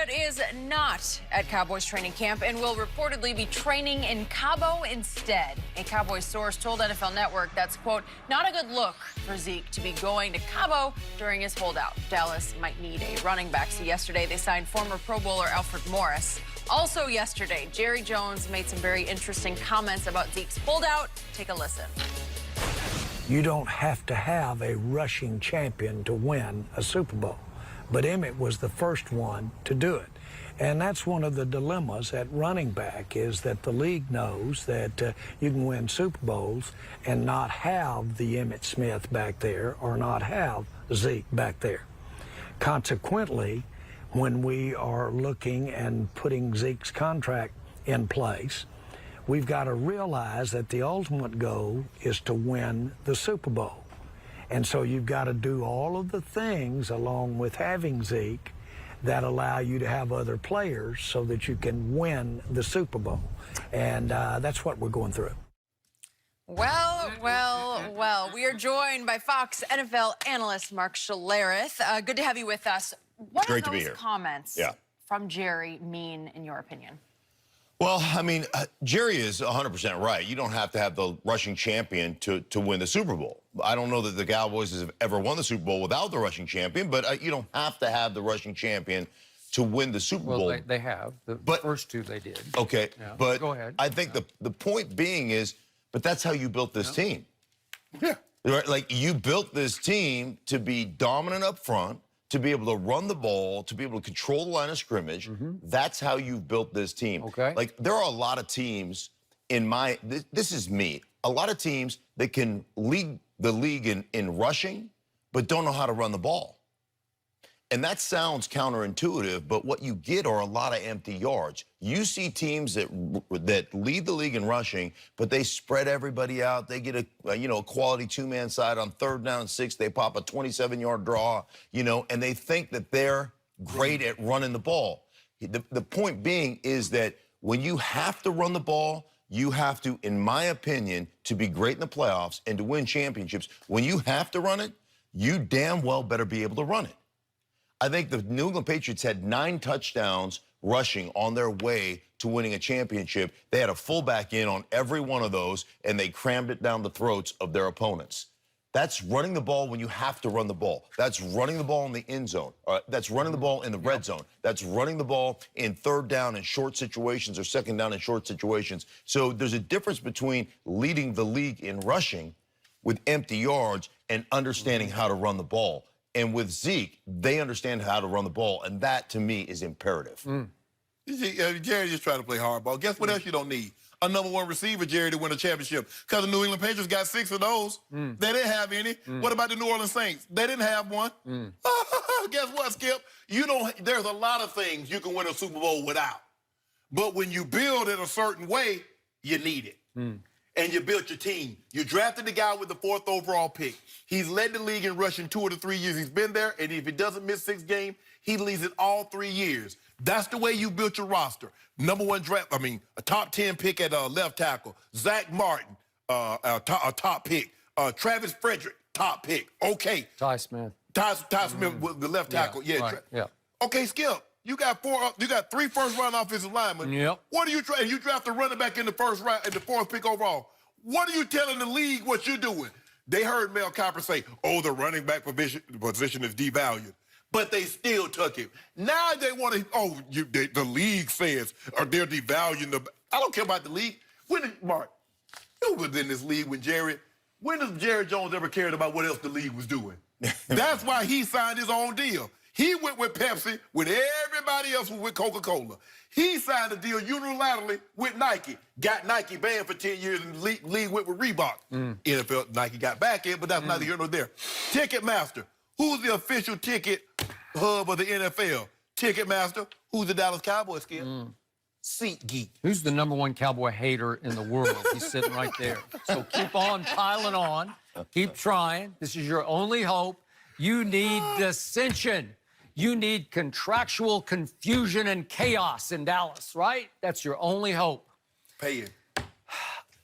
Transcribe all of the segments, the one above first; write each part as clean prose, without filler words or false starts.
but is not at Cowboys training camp and will reportedly be training in Cabo instead. A Cowboys source told NFL Network that's, quote, not a good look for Zeke to be going to Cabo during his holdout. Dallas might need a running back. So yesterday they signed former Pro Bowler Alfred Morris. Also yesterday, Jerry Jones made some very interesting comments about Zeke's holdout. Take a listen. You don't have to have a rushing champion to win a Super Bowl. But Emmett was the first one to do it. And that's one of the dilemmas at running back, is that the league knows that you can win Super Bowls and not have the Emmitt Smith back there or not have Zeke back there. Consequently, when we are looking and putting Zeke's contract in place, we've got to realize that the ultimate goal is to win the Super Bowl. And so you've got to do all of the things along with having Zeke that allow you to have other players so that you can win the Super Bowl. And that's what we're going through. Well, we are joined by Fox NFL analyst Mark Schlereth. Good to have you with us. What do those comments from Jerry mean, in your opinion? Well, I mean, Jerry is 100% right. You don't have to have the rushing champion to win the Super Bowl. I don't know that the Cowboys have ever won the Super Bowl without the rushing champion, but you don't have to have the rushing champion to win the Super Bowl. Well, they have. The first two they did. Okay, yeah. But go ahead. I think the point being is, but that's how you built this team. Yeah. Right? Like, you built this team to be dominant up front, to be able to run the ball, to be able to control the line of scrimmage. That's how you've built this team. Okay. Like, there are a lot of teams this is me, a lot of teams that can lead the league in rushing, but don't know how to run the ball. And that sounds counterintuitive, but what you get are a lot of empty yards. You see teams that lead the league in rushing, but they spread everybody out. They get a quality two-man side on 3rd down and 6. They pop a 27-yard draw, and they think that they're great at running the ball. The point being is that when you have to run the ball, you have to, in my opinion, to be great in the playoffs and to win championships, when you have to run it, you damn well better be able to run it. I think the New England Patriots had 9 touchdowns rushing on their way to winning a championship. They had a fullback in on every one of those, and they crammed it down the throats of their opponents. That's running the ball when you have to run the ball. That's running the ball in the end zone. That's running the ball in the red zone. That's running the ball in 3rd down in short situations or 2nd down in short situations. So there's a difference between leading the league in rushing with empty yards and understanding how to run the ball. And with Zeke, they understand how to run the ball, and that, to me, is imperative. Jerry just trying to play hardball. Guess what else you don't need? A #1 receiver, Jerry, to win a championship. Because the New England Patriots got 6 of those. They didn't have any. What about the New Orleans Saints? They didn't have one. Guess what, Skip? There's a lot of things you can win a Super Bowl without. But when you build it a certain way, you need it. And you built your team. You drafted the guy with the 4th overall pick. He's led the league in rushing 2 of the 3 years he's been there, and if he doesn't miss 6 games, he leads it all 3 years. That's the way you built your roster. #1 draft, a top 10 pick at left tackle. Zach Martin, a top pick. Travis Frederick, top pick. Okay. Ty Smith. Ty Smith was the left tackle. Okay, Skip. You got 3 first-round offensive linemen. What are you trying? You draft a running back in the 1st round, in the 4th pick overall. What are you telling the league what you're doing? They heard Mel Kiper say, "Oh, the running back position is devalued," but they still took him. Now they want to. The league says, or they're devaluing the. I don't care about the league. Mark, you was in this league when Jerry. When has Jerry Jones ever cared about what else the league was doing? That's why he signed his own deal. He went with Pepsi when everybody else was with Coca-Cola. He signed a deal unilaterally with Nike. Got Nike banned for 10 years and the league went with Reebok. NFL, Nike got back in, but that's neither here nor there. Ticketmaster. Who's the official ticket hub of the NFL? Ticketmaster. Who's the Dallas Cowboys, Skip? SeatGeek. Who's the #1 Cowboy hater in the world? He's sitting right there. So keep on piling on. Keep trying. This is your only hope. You need dissension. You need contractual confusion and chaos in Dallas, right? That's your only hope. Pay it.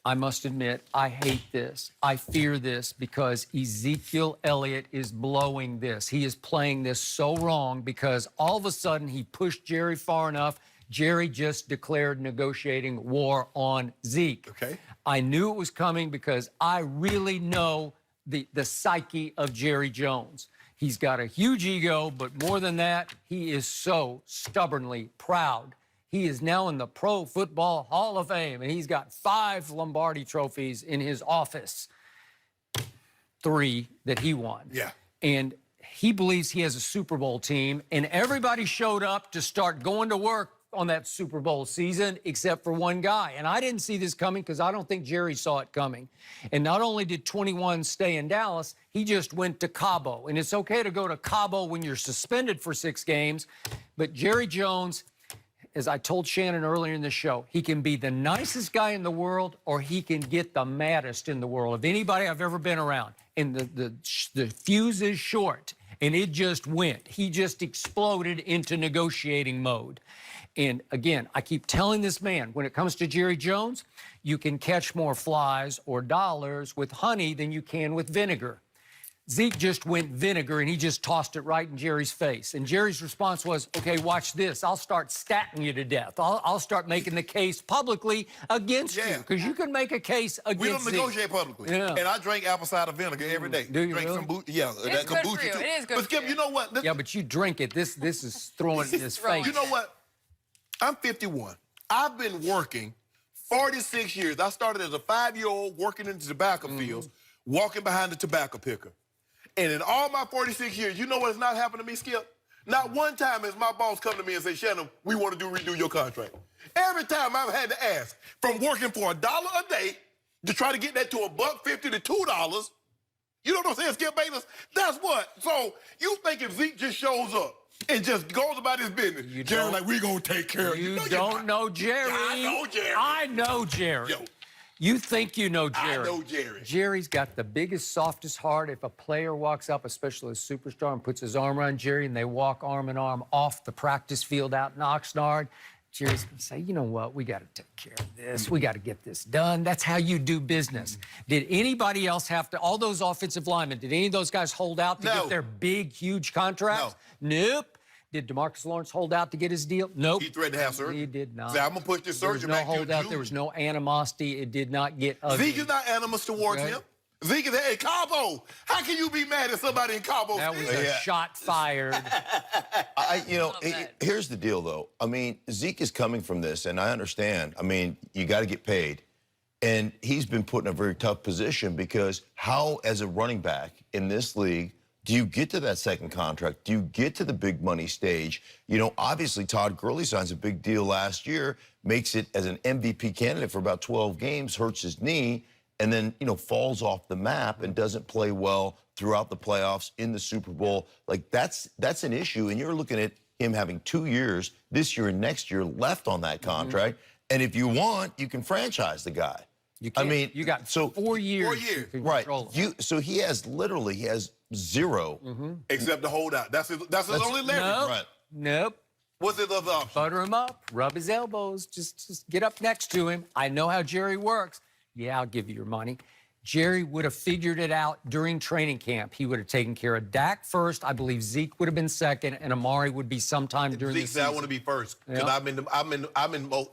I must admit, I hate this. I fear this because Ezekiel Elliott is blowing this. He is playing this so wrong because all of a sudden he pushed Jerry far enough. Jerry just declared negotiating war on Zeke. Okay. I knew it was coming because I really know the psyche of Jerry Jones. He's got a huge ego, but more than that, he is so stubbornly proud. He is now in the Pro Football Hall of Fame, and he's got 5 Lombardi trophies in his office, 3 that he won. Yeah. And he believes he has a Super Bowl team, and everybody showed up to start going to work on that Super Bowl season except for one guy. And I didn't see this coming because I don't think Jerry saw it coming. And not only did 21 stay in Dallas, he just went to Cabo. And it's okay to go to Cabo when you're suspended for 6 games. But Jerry Jones, as I told Shannon earlier in the show, he can be the nicest guy in the world or he can get the maddest in the world of anybody I've ever been around. And the fuse is short, and it just went. He just exploded into negotiating mode. And again, I keep telling this man, when it comes to Jerry Jones, you can catch more flies or dollars with honey than you can with vinegar. Zeke just went vinegar, and he just tossed it right in Jerry's face. And Jerry's response was, okay, watch this. I'll start statting you to death. I'll start making the case publicly against you, because you can make a case against We don't Zeke. negotiate publicly. Yeah. And I drink apple cider vinegar every day. Do you drink really? some that good kombucha for you. too. It is good But Skip, for you. you know what? Yeah, but you drink it. This is throwing it in his face. You know what? I'm 51. I've been working 46 years. I started as a 5-year-old working in the tobacco fields, walking behind the tobacco picker. And in all my 46 years, you know what's not happened to me, Skip? Not one time has my boss come to me and say, Shannon, we want to redo your contract. Every time I've had to ask, from working for $1 a day to try to get that to $1.50 to $2. You know what I'm saying, Skip Bayless? That's what. So you think if Zeke just shows up and just goes about his business, Jerry, like, we gonna take care of you. You don't know Jerry. Yeah, I know Jerry. I know Jerry. Yo. You think you know Jerry. I know Jerry. Jerry's got the biggest, softest heart. If a player walks up, especially a superstar, and puts his arm around Jerry and they walk arm in arm off the practice field out in Oxnard, Jerry's going to say, you know what, we got to take care of this. We got to get this done. That's how you do business. Did anybody else have to, all those offensive linemen, did any of those guys hold out to get their big, huge contracts? Nope. Did DeMarcus Lawrence hold out to get his deal? Nope. He threatened to have surgery. He did not. Say, I'm going to push this surgery back to There was no holdout. There was no animosity. It did not get ugly. Zeke is not animus towards him. Zeke is, hey, Cabo, how can you be mad at somebody in Cabo? That was a shot fired. Here's the deal, though. I mean, Zeke is coming from this, and I understand. I mean, you got to get paid. And he's been put in a very tough position because how, as a running back in this league, do you get to that second contract? Do you get to the big money stage? You know, obviously, Todd Gurley signs a big deal last year, makes it as an MVP candidate for about 12 games, hurts his knee, and then, you know, falls off the map and doesn't play well throughout the playoffs, in the Super Bowl. Like, that's an issue. And you're looking at him having 2 years, this year and next year, left on that contract. And if you want, you can franchise the guy. You can't. I mean, you got 4 years. 4 years. Right. So he has zero. Except to hold out. That's his only leverage. Nope. Right. Nope. What's his other option? Butter him up, rub his elbows, just get up next to him. I know how Jerry works. Yeah, I'll give you your money. Jerry would have figured it out during training camp. He would have taken care of Dak first. I believe Zeke would have been second, and Amari would be sometime during the season. Zeke said, I want to be first because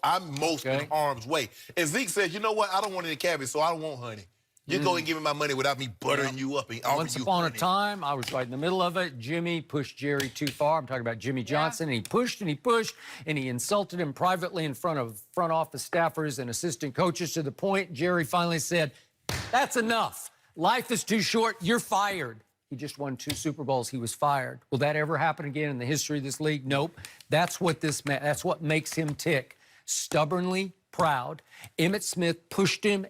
I'm most in harm's way. And Zeke said, you know what? I don't want any cavities, so I don't want honey. You go and give me my money without me buttering you up. And Once upon a time, I was right in the middle of it. Jimmy pushed Jerry too far. I'm talking about Jimmy Johnson. And he pushed and he pushed, and he insulted him privately in front of front office staffers and assistant coaches to the point Jerry finally said, that's enough. Life is too short. You're fired. He just won 2 Super Bowls. He was fired. Will that ever happen again in the history of this league? Nope. That's what that's what makes him tick. Stubbornly proud. Emmitt Smith pushed him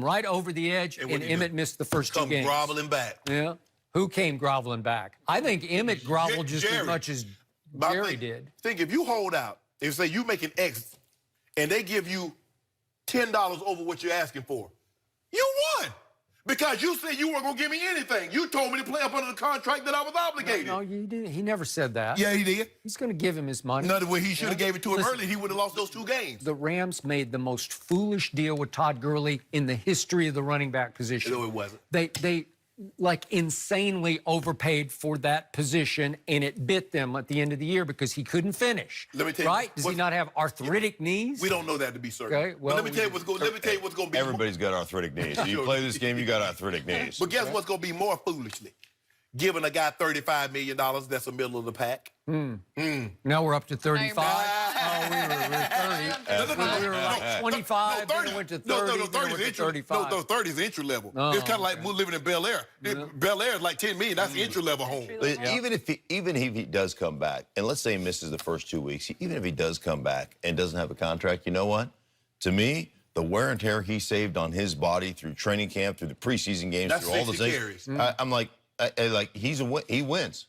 right over the edge, and Emmitt missed the first 2 games. Come groveling back. Yeah. Who came groveling back? I think Emmitt groveled just as much as Jerry did. Think if you hold out, if say you make an X, and they give you $10 over what you're asking for, you won. Because you said you weren't going to give me anything. You told me to play up under the contract that I was obligated. No, you didn't. He never said that. Yeah, he did. He's going to give him his money. Another way, he should have gave it to him early. He would have lost those 2 games. The Rams made the most foolish deal with Todd Gurley in the history of the running back position. No, it wasn't. They like insanely overpaid for that position, and it bit them at the end of the year because he couldn't finish. Let me tell you, right? Does he not have arthritic knees? We don't know that to be certain. Okay, well, but let me tell you what's going to be. Everybody's got arthritic knees. You play this game, you got arthritic knees. But guess what's going to be more foolishly? Giving a guy $35 million that's the middle of the pack. Now we're up to 35. Oh, we were 30. We were like 25, then it went to 30, then it went to 35. No, 30 is entry level. Oh, it's kind of like living in Bel Air. Bel Air is like $10 million. That's entry level home. Even if he does come back, and let's say he misses the first 2 weeks, even if he does come back and doesn't have a contract, you know what? To me, the wear and tear he saved on his body through training camp, through the preseason games, that's through all the carries. things, I'm like he wins.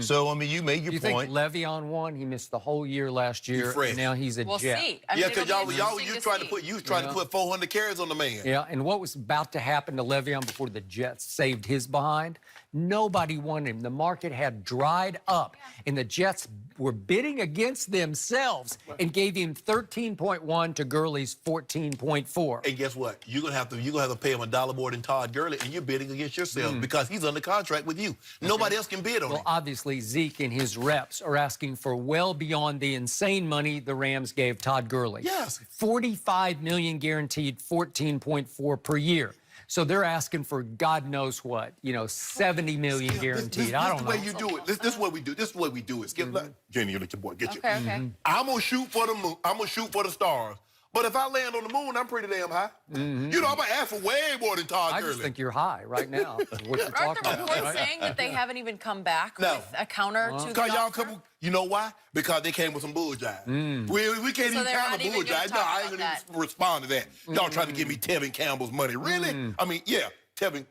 So I mean, you made your you point. think Le'Veon won? He missed the whole year last year, and now he's a we'll Jet. See. Yeah, because you trying to put 400 carries on the man. Yeah, and what was about to happen to Le'Veon before the Jets saved his behind? Nobody wanted him. The market had dried up, and the Jets were bidding against themselves and gave him 13.1 to Gurley's 14.4. And guess what? You're gonna have to pay him $1 more than Todd Gurley, and you're bidding against yourself because he's under contract with you. Nobody else can bid on him. Well, obviously, Zeke and his reps are asking for well beyond the insane money the Rams gave Todd Gurley. Yes. $45 million guaranteed, 14.4 per year. So they're asking for God knows what, $70 million guaranteed. I don't know. This is the way you do it. This is what we do. This is what we do. Skip, Jenny, you let your boy get you. Okay. I'm gonna shoot for the moon. I'm gonna shoot for the stars. But if I land on the moon, I'm pretty damn high. I'm gonna ask for way more than Todd Gurley. I just think you're high right now. What you're Aren't talking the about, reports right? saying that they haven't even come back with a counter to the Because y'all offer? you know why? Because they came with some bull jive. We can't even they're count not the even bull gonna jive. No, talk I ain't about gonna that. even respond to that. Y'all trying to give me Tevin Campbell's money. Really? I mean, yeah, Tevin.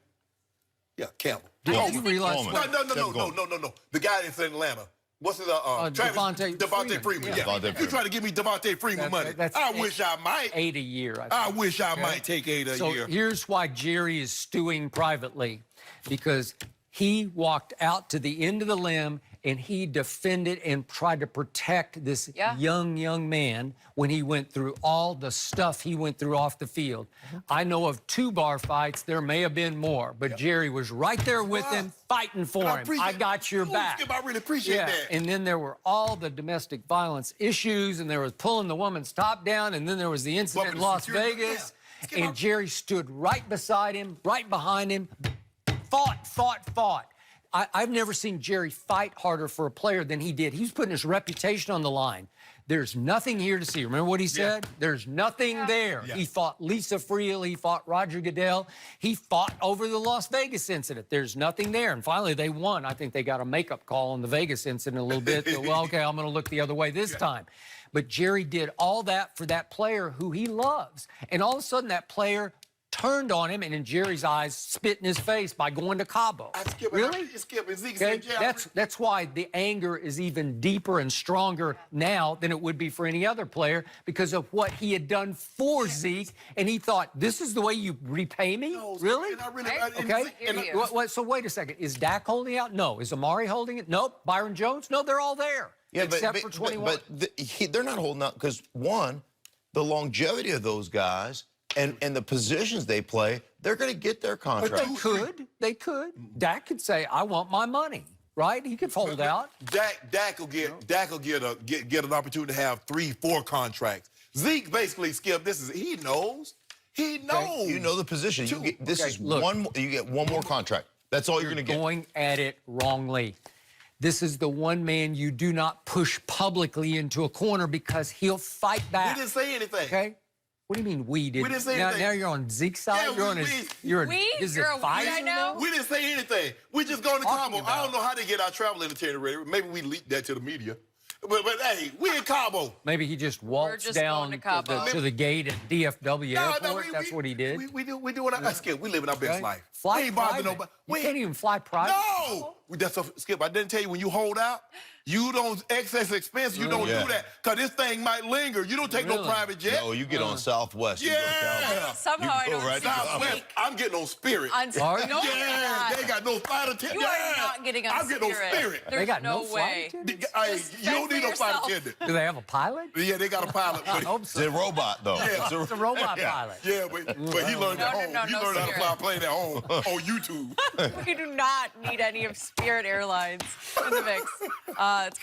Yeah, Campbell. Did you realize No. The guy that's in Atlanta. What's his Devontae Freeman. Yeah. Devontae You trying to give me Devontae Freeman money? That's I wish I might. 8 a year. I wish I might take 8 a year. So here's why Jerry is stewing privately, because he walked out to the end of the limb and he defended and tried to protect this young man when he went through all the stuff he went through off the field. I know of 2 bar fights. There may have been more, but Jerry was right there with him, fighting for him. I got your back. Skip, I really appreciate that. And then there were all the domestic violence issues, and there was pulling the woman's top down, and then there was the incident in Las Vegas. Skip, and Jerry stood right beside him, right behind him, fought. I've never seen Jerry fight harder for a player than he did. He was putting his reputation on the line. There's nothing here to see. Remember what he said? There's nothing there. He fought Lisa Friel. He fought Roger Goodell. He fought over the Las Vegas incident. There's nothing there. And finally, they won. I think they got a makeup call on the Vegas incident a little bit. Well, okay, I'm going to look the other way this time. But Jerry did all that for that player who he loves. And all of a sudden, that player turned on him and in Jerry's eyes spit in his face by going to Cabo. Really? Okay? That's why the anger is even deeper and stronger now than it would be for any other player because of what he had done for Zeke, and he thought, this is the way you repay me? No, really? Okay. So wait a second. Is Dak holding out? No. Is Amari holding it? Nope. Byron Jones? No, they're all there. Yeah, except for 21. But they're not holding out because, one, the longevity of those guys and the positions they play, they're going to get their contract. But they could. Dak could say, I want my money, right? He could hold out. Dak will get an opportunity to have 3-4 contracts. Zeke basically, Skip, he knows. He knows. Okay. You know the position. You get one more contract. That's all you're going to get. Going at it wrongly. This is the one man you do not push publicly into a corner because he'll fight back. He didn't say anything. Okay? What do you mean we didn't? We didn't say anything. Now you're on Zeke's side? Yeah, you're on you're a right now? We didn't say anything. We just going to Cabo. I don't know how they get our travel itinerary. Maybe we leaked that to the media. But hey, we in Cabo. Maybe he just waltzed down to the gate at DFW Airport. That's what he did. We doing our Skip. We living our best life. Fly we ain't bothering private. nobody. You can't even fly private. No. Skip, I didn't tell you when you hold out, You don't excess expense. You don't do that because this thing might linger. You don't take no private jet. No, you get on Southwest. Yeah. Somehow I don't see Southwest. I'm getting on Spirit. No, yeah, they got no flight attendant. You are not getting on I'm getting on Spirit. There's They got no no flight way. attendants? You don't need no flight attendant. Do they have a pilot? Yeah, they got a pilot. I hope It's so. a robot, though. Yeah. It's a robot pilot. Yeah, but he learned at home. He learned how to fly a plane at home on YouTube. We do not need any of Spirit Airlines in the mix. It's kind of